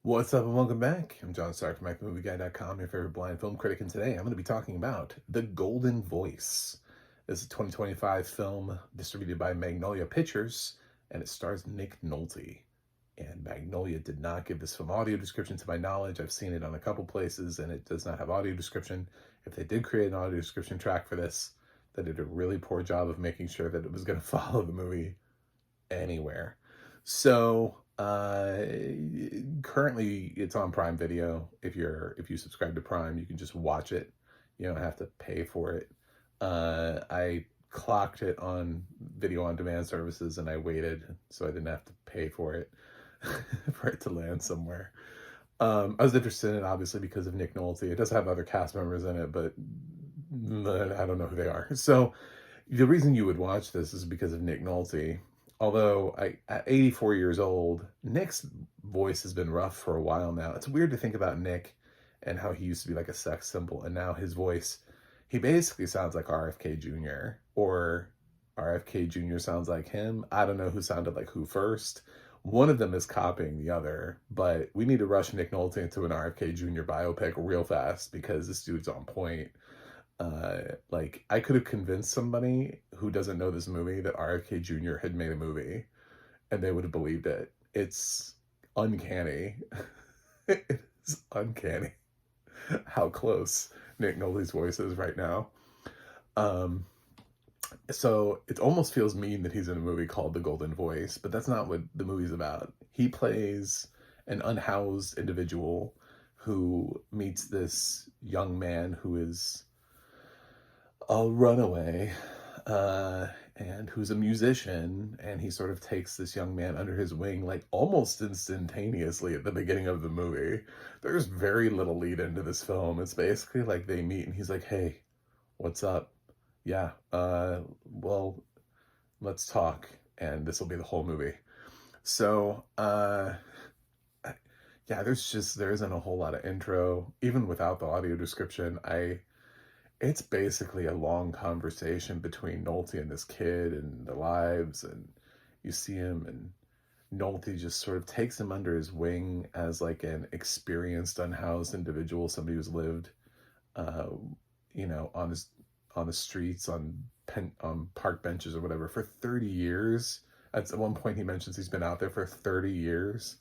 What's up and welcome back. I'm John Stark from MacTheMovieGuy.com, your favorite blind film critic, and today I'm going to be talking about The Golden Voice. This is a 2025 film distributed by Magnolia Pictures, and it stars Nick Nolte. And Magnolia did not give this film audio description to my knowledge. I've seen it on a couple places, and it does not have audio description. If they did create an audio description track for this, they did a really poor job of making sure that it was going to follow the movie anywhere. So currently it's on Prime Video. If you subscribe to Prime, you can just watch it. You don't have to pay for it. I clocked it on video on demand services and I waited so I didn't have to pay for it for it to land somewhere. I was interested in it obviously because of Nick Nolte. It does have other cast members in it, but I don't know who they are. So the reason you would watch this is because of Nick Nolte. Although at 84 years old, Nick's voice has been rough for a while now. It's weird to think about Nick and how he used to be like a sex symbol, and now his voice, he basically sounds like RFK Jr. or RFK Jr. sounds like him. I don't know who sounded like who first. One of them is copying the other, but we need to rush Nick Nolte into an RFK Jr. biopic real fast because this dude's on point. Like I could have convinced somebody who doesn't know this movie that RFK Jr. had made a movie and they would have believed it. It's uncanny. It is uncanny how close Nick Nolte's voice is right now. So it almost feels mean that he's in a movie called The Golden Voice, but that's not what the movie's about. He plays an unhoused individual who meets this young man who is a runaway, and who's a musician, and he sort of takes this young man under his wing like almost instantaneously at the beginning of the movie. There's very little lead into this film. It's basically like they meet and he's like, hey, what's up? Yeah, well, let's talk, and this will be the whole movie. So yeah, there isn't a whole lot of intro even without the audio description. It's basically a long conversation between Nolte and this kid and their lives, and you see him, and Nolte just sort of takes him under his wing as like an experienced unhoused individual, somebody who's lived, uh, on the streets, on park benches or whatever for 30 years. At one point, he mentions he's been out there for 30 years,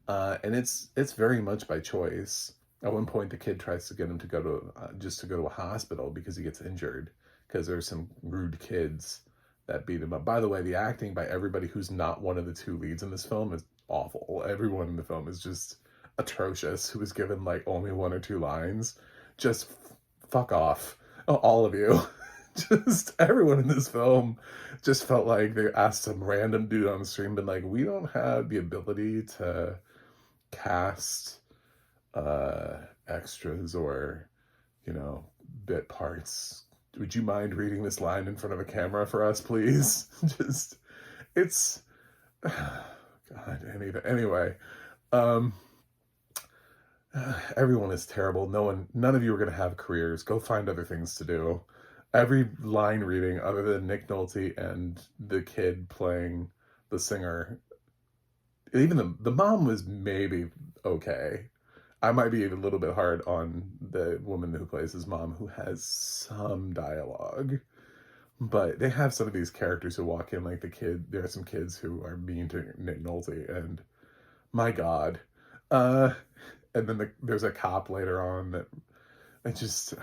and it's very much by choice. At one point, the kid tries to get him to go to just to go to a hospital because he gets injured because there's some rude kids that beat him up. By the way, the acting by everybody who's not one of the two leads in this film is awful. Everyone in the film is just atrocious. Who was given like only one or two lines. Just fuck off, all of you. Just everyone in this film just felt like they asked some random dude on the stream, but like we don't have the ability to cast extras or bit parts. Would you mind reading this line in front of a camera for us, please? Just it's God, anyway. um Everyone is terrible. None of you are going to have careers. Go find other things to do. Every line reading other than Nick Nolte and the kid playing the singer, even the mom was maybe okay. I might be a little bit hard on the woman who plays his mom, who has some dialogue. But they have some of these characters who walk in, like the kid. There are some kids who are mean to Nick Nolte, and my God. Uh, and then there's a cop later on that I just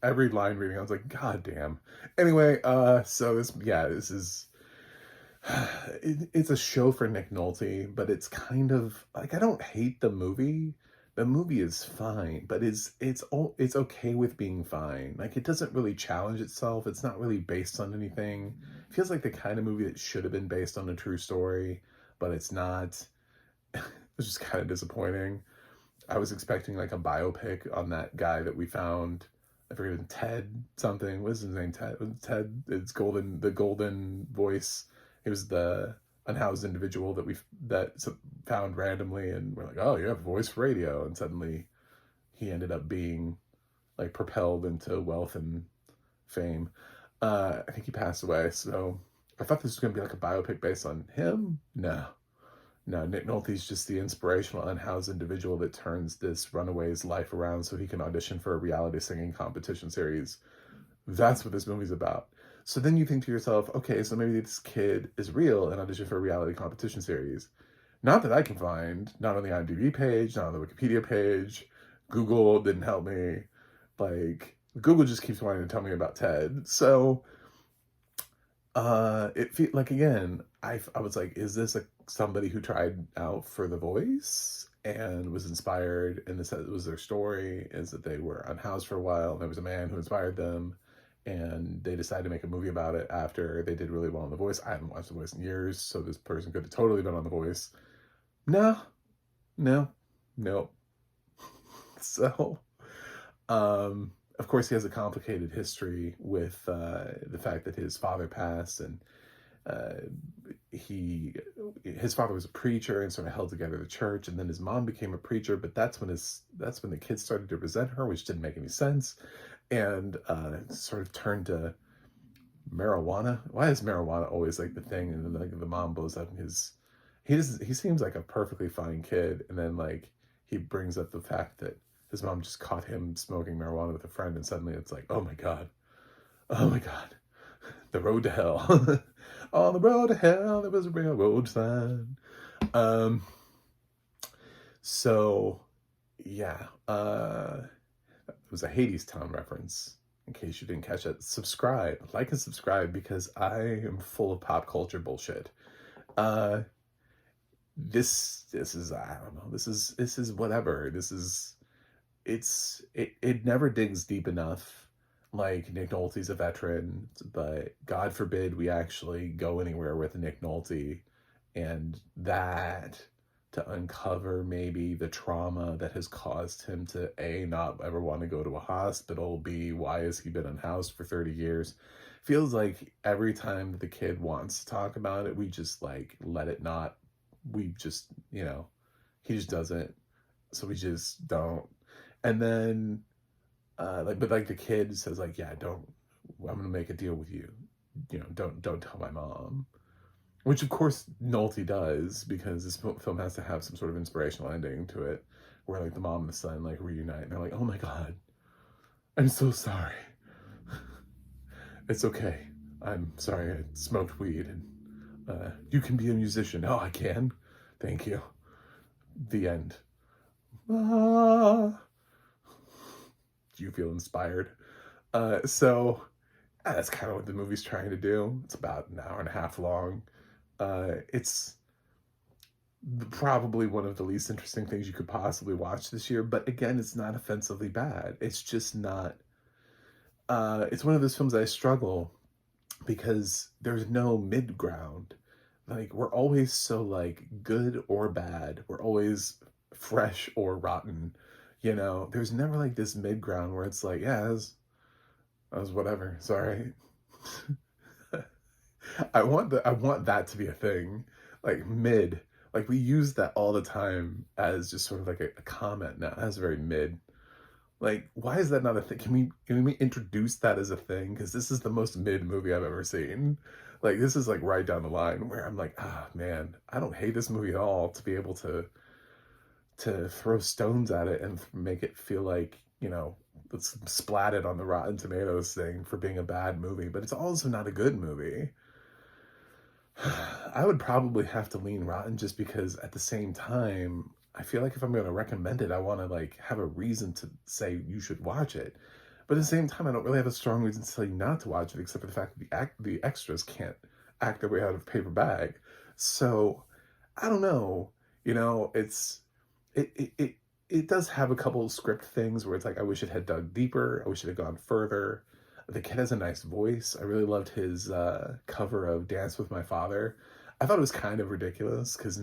every line reading, I was like, God damn. Anyway, so this is it's a show for Nick Nolte, but it's kind of like I don't hate the movie. The movie is fine, but it's okay with being fine. Like it doesn't really challenge itself. It's not really based on anything. It feels like the kind of movie that should have been based on a true story, but it's not. It's just kind of disappointing. I was expecting like a biopic on that guy that we found. I forget, Ted something. What is his name? Ted. It's the golden voice. It was the unhoused individual that found randomly, and we're like, oh, you have a voice for radio, and suddenly he ended up being like propelled into wealth and fame. I think he passed away, so I thought this was gonna be like a biopic based on him. No, No, Nick Nolte's just the inspirational unhoused individual that turns this runaway's life around so he can audition for a reality singing competition series. That's what this movie's about. So then you think to yourself, okay, so maybe this kid is real and auditioned for a reality competition series. Not that I can find, not on the IMDb page, not on the Wikipedia page. Google didn't help me. Like, Google just keeps wanting to tell me about Ted. So, it feel like, again, I was like, is this somebody who tried out for The Voice and was inspired, and this was their story, is that they were unhoused for a while and there was a man who inspired them, and they decided to make a movie about it after they did really well on The Voice. I haven't watched The Voice in years, so this person could have totally been on The Voice. No, no, no. So, of course, he has a complicated history with the fact that his father passed, and uh, his father was a preacher and sort of held together the church, and then his mom became a preacher. But that's when the kids started to resent her, which didn't make any sense, and sort of turned to marijuana. Why is marijuana always like the thing? And then like the mom blows up his. He seems like a perfectly fine kid, and then like he brings up the fact that his mom just caught him smoking marijuana with a friend, and suddenly it's like, oh my god, the road to hell. On the road to hell, there was a railroad sign. Um, so yeah, it was a Hades Town reference. In case you didn't catch it, subscribe, like and subscribe because I am full of pop culture bullshit. Uh, this is I don't know. This is whatever. It never digs deep enough. Like Nick Nolte's a veteran, but God forbid we actually go anywhere with Nick Nolte, and that to uncover maybe the trauma that has caused him to A, not ever want to go to a hospital, B, why has he been unhoused for 30 years? Feels like every time the kid wants to talk about it, we just like let it not, we just, he just doesn't. So we just don't. And then but like the kid says like, yeah, don't, I'm gonna make a deal with you. Don't tell my mom. Which of course Nolte does, because this film has to have some sort of inspirational ending to it, where like the mom and the son like reunite and they're like, oh my god, I'm so sorry. It's okay. I'm sorry I smoked weed, and you can be a musician. Oh, I can. Thank you. The end. Ah, do you feel inspired? That's kind of what the movie's trying to do. It's about an hour and a half long. It's probably one of the least interesting things you could possibly watch this year, but again, it's not offensively bad. It's just not. It's one of those films I struggle because there's no mid ground. Like, we're always so like good or bad. We're always fresh or rotten. There's never like this mid ground where it's like, yeah, that was whatever. Sorry. I want that to be a thing. Like mid. Like we use that all the time as just sort of like a comment now. That's very mid. Like, why is that not a thing? Can we introduce that as a thing? Because this is the most mid movie I've ever seen. Like, this is like right down the line where I'm like, ah, man, I don't hate this movie at all. To be able to throw stones at it and make it feel like, it's splatted on the Rotten Tomatoes thing for being a bad movie, but it's also not a good movie. I would probably have to lean Rotten, just because at the same time, I feel like if I'm going to recommend it, I want to like have a reason to say you should watch it. But at the same time, I don't really have a strong reason to tell you not to watch it, except for the fact that the extras can't act their way out of a paper bag. So I don't know. It does have a couple of script things where it's like, I wish it had dug deeper. I wish it had gone further. The kid has a nice voice. I really loved his cover of Dance with My Father. I thought it was kind of ridiculous because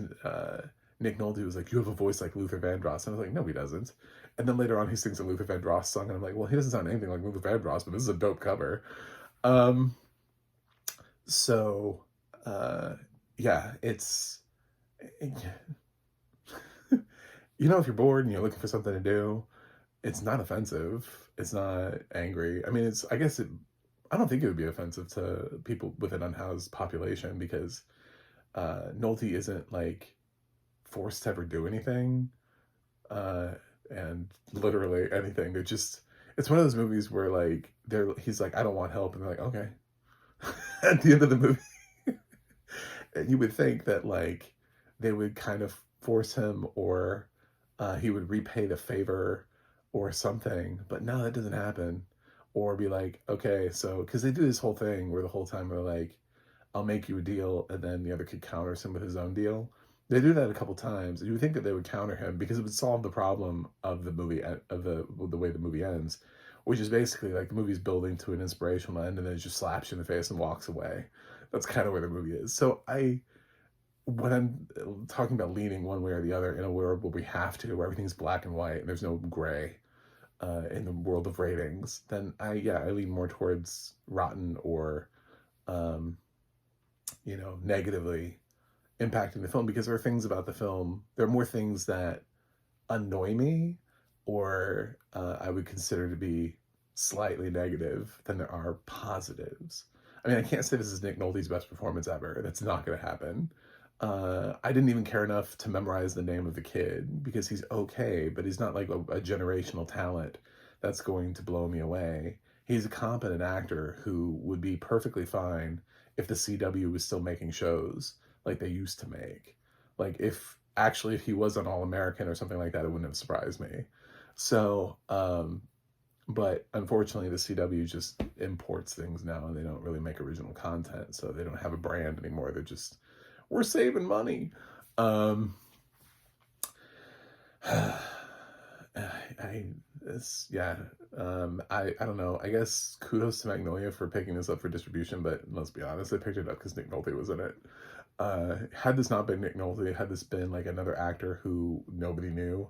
Nick Nolte was like, you have a voice like Luther Vandross. And I was like, no, he doesn't. And then later on, he sings a Luther Vandross song. And I'm like, well, he doesn't sound anything like Luther Vandross, but this is a dope cover. Um, so, uh, yeah, it's... if you're bored and you're looking for something to do, it's not offensive. It's not angry. I mean, I don't think it would be offensive to people with an unhoused population, because Nolte isn't like forced to ever do anything, uh, and literally anything. They're just, it's one of those movies where like he's like, I don't want help, and they're like, okay. At the end of the movie, and you would think that like they would kind of force him, or he would repay the favor or something, but no, that doesn't happen. Or be like, okay, so because they do this whole thing where the whole time they're like, I'll make you a deal, and then the other kid counters him with his own deal. They do that a couple times. You would think that they would counter him because it would solve the problem of the movie, of the way the movie ends, which is basically like the movie's building to an inspirational end, and then it just slaps you in the face and walks away. That's kind of where the movie is. So when I'm talking about leaning one way or the other in a world where we have to, where everything's black and white and there's no gray, in the world of ratings, then I lean more towards rotten or, um, negatively impacting the film, because there are things about the film. There are more things that annoy me, or I would consider to be slightly negative, than there are positives. I mean, I can't say this is Nick Nolte's best performance ever. That's not going to happen. I didn't even care enough to memorize the name of the kid, because he's okay, but he's not like a generational talent that's going to blow me away. He's a competent actor who would be perfectly fine if the CW was still making shows like they used to make. Like if he was an All-American or something like that, it wouldn't have surprised me. So, but unfortunately the CW just imports things now, and they don't really make original content, so they don't have a brand anymore. They're just, we're saving money. Um, I don't know. I guess kudos to Magnolia for picking this up for distribution, but let's be honest, they picked it up because Nick Nolte was in it. Had this not been Nick Nolte, had this been like another actor who nobody knew,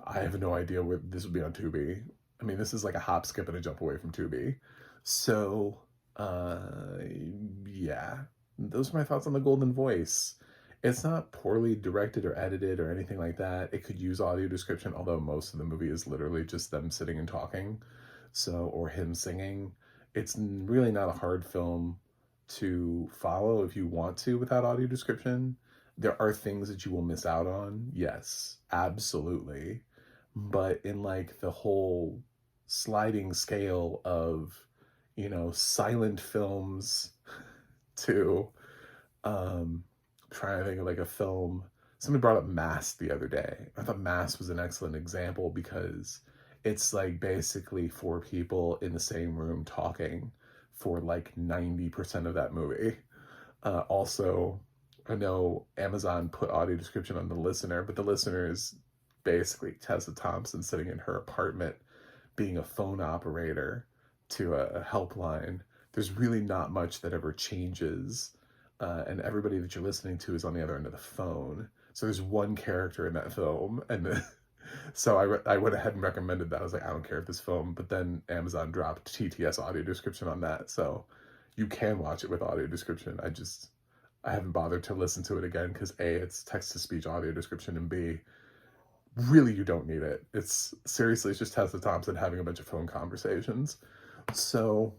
I have no idea where this would be on Tubi. I mean, this is like a hop, skip, and a jump away from Tubi. So, yeah, those are my thoughts on The Golden Voice. It's not poorly directed or edited or anything like that. It could use audio description, although most of the movie is literally just them sitting and talking, so, or him singing. It's really not a hard film to follow if you want to without audio description. There are things that you will miss out on, yes, absolutely. But in like the whole sliding scale of, silent films to, trying to think of like a film. Somebody brought up Mass the other day. I thought Mass was an excellent example because it's like basically four people in the same room talking for like 90% of that movie. Also, I know Amazon put audio description on The Listener, but The Listener is basically Tessa Thompson sitting in her apartment being a phone operator to a helpline. There's really not much that ever changes, and everybody that you're listening to is on the other end of the phone. So there's one character in that film, and so I went ahead and recommended that. I was like, I don't care if this film, but then Amazon dropped TTS audio description on that, so you can watch it with audio description. I haven't bothered to listen to it again because A, it's text-to-speech audio description, and B, really you don't need it. It's seriously, it's just Tessa Thompson having a bunch of phone conversations. So,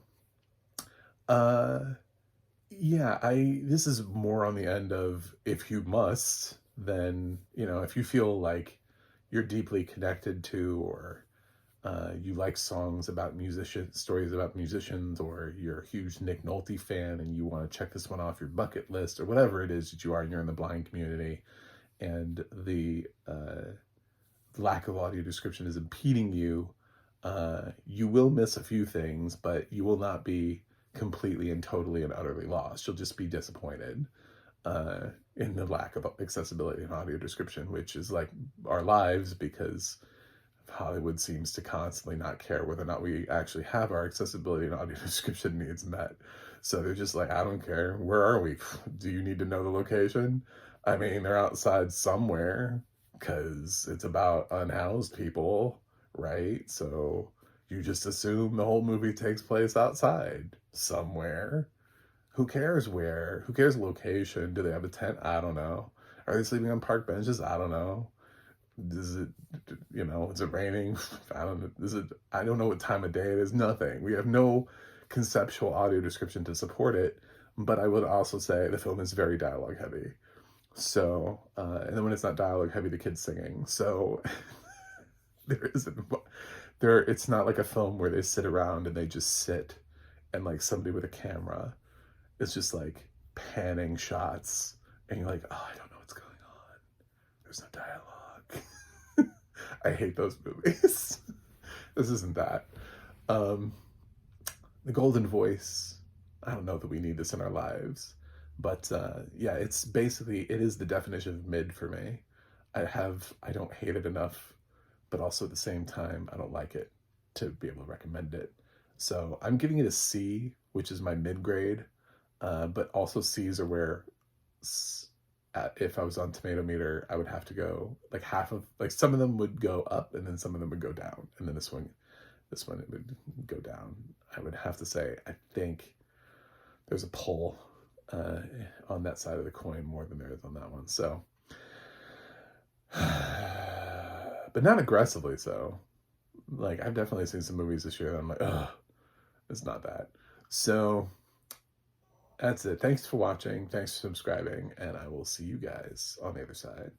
uh, yeah, this is more on the end of if you must, then, if you feel like you're deeply connected to, or you like songs about stories about musicians, or you're a huge Nick Nolte fan and you want to check this one off your bucket list, or whatever it is that you are, and you're in the blind community, and the lack of audio description is impeding you, you will miss a few things, but you will not be completely and totally and utterly lost. You'll just be disappointed in the lack of accessibility and audio description, which is like our lives, because Hollywood seems to constantly not care whether or not we actually have our accessibility and audio description needs met. So they're just like, I don't care. Where are we? Do you need to know the location? I mean, they're outside somewhere because it's about unhoused people, right? So you just assume the whole movie takes place outside somewhere. Who cares where? Who cares location? Do they have a tent? I don't know. Are they sleeping on park benches? I don't know. Is it, is it raining? I don't know. I don't know what time of day it is. Nothing. We have no conceptual audio description to support it. But I would also say the film is very dialogue heavy. So, and then when it's not dialogue heavy, the kid's singing. So there isn't, it's not like a film where they sit around and they just sit and like somebody with a camera is just like panning shots and you're like, oh, I don't know what's going on. There's no dialogue. I hate those movies. This isn't that. Um, the Golden Voice. I don't know that we need this in our lives, but yeah, it's basically, it is the definition of mid for me. I don't hate it enough, but also at the same time, I don't like it to be able to recommend it. So I'm giving it a C, which is my mid grade. But also C's are where, if I was on Tomato Meter, I would have to go like half of, like some of them would go up and then some of them would go down, and then this one it would go down. I would have to say I think there's a pull on that side of the coin more than there is on that one. So, but not aggressively so. Like I've definitely seen some movies this year that I'm like, oh, it's not that. So that's it. Thanks for watching. Thanks for subscribing. And I will see you guys on the other side.